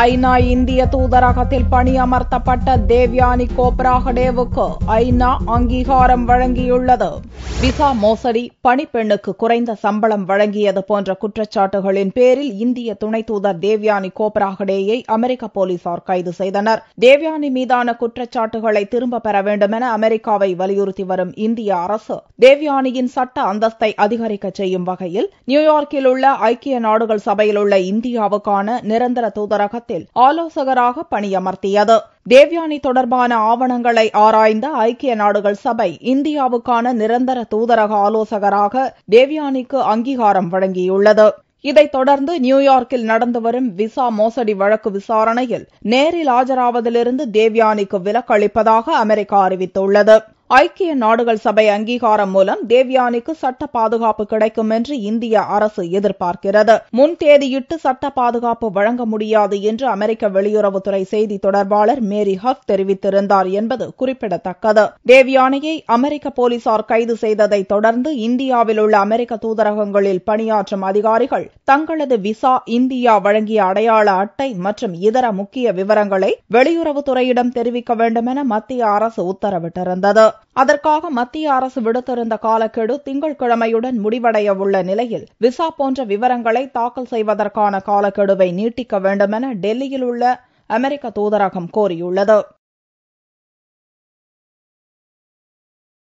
ஐநா இந்திய தூதரகத்தில் பணியமர்த்தப்பட்ட தேவ்யானி கோப்ராகடேவுக்கு ஐநா அங்கீகாரம் வழங்கியுள்ளது. விசா மோசடி, பணிப்பெண்ணுக்கு குறைந்த சம்பளம் வழங்கியது போன்ற குற்றச்சாட்டுகளின் பேரில் இந்திய துணை தூதர் தேவ்யானி கோப்ராகடேயை அமெரிக்க போலீசார் கைது செய்தனர். தேவ்யானி மீதான குற்றச்சாட்டுகளை திரும்பப் பெற வேண்டுமென அமெரிக்காவை வலியுறுத்தி வரும் இந்திய அரசு தேவ்யானியின் சட்ட அந்தஸ்தை அதிகரிக்க செய்யும் வகையில் நியூயார்க்கில் உள்ள ஐக்கிய நாடுகள் சபையில் உள்ள இந்தியாவுக்கான நிரந்தர தூதரகத்தில் ஆலோசகராக பணியமர்த்தியது. தேவ்யானி தொடர்பான ஆவணங்களை ஆராய்ந்த ஐக்கிய நாடுகள் சபை இந்தியாவுக்கான நிரந்தர தூதரக ஆலோசகராக தேவ்யானிக்கு அங்கீகாரம் வழங்கியுள்ளது. இதைத் தொடர்ந்து நியூயார்க்கில் நடந்து வரும் விசா மோசடி வழக்கு விசாரணையில் நேரில் ஆஜராவதிலிருந்து தேவ்யானிக்கு விலக்கு அளிப்பதாக அமெரிக்கா அறிவித்துள்ளது. ஐக்கிய நாடுகள் சபை அங்கீகாரம் மூலம் தேவ்யானிக்கு சட்ட பாதுகாப்பு கிடைக்கும் என்று இந்திய அரசு எதிர்பார்க்கிறது. முன் தேதியிட்டு சட்ட பாதுகாப்பு வழங்க முடியாது என்று அமெரிக்க வெளியுறவுத்துறை செய்தி தொடர்பாளர் மேரி ஹஃப் தெரிவித்திருந்தார் என்பது குறிப்பிடத்தக்கது. தேவ்யானியை அமெரிக்க போலீசார் கைது செய்ததைத் தொடர்ந்து இந்தியாவில் உள்ள அமெரிக்க தூதரகங்களில் பணியாற்றும் அதிகாரிகள் தங்களது விசா, இந்தியா வழங்கிய அடையாள அட்டை மற்றும் இதர முக்கிய விவரங்களை வெளியுறவுத்துறையிடம் தெரிவிக்க வேண்டுமென மத்திய அரசு உத்தரவிட்டிருந்தது. அதற்காக மத்திய அரசு விடுத்திருந்த காலக்கெடு திங்கட்கிழமையுடன் முடிவடைய உள்ள நிலையில் விசா போன்ற விவரங்களை தாக்கல் செய்வதற்கான காலக்கெடுவை நீட்டிக்க வேண்டுமென டெல்லியில் உள்ள அமெரிக்க தூதரகம் கோரியுள்ளது.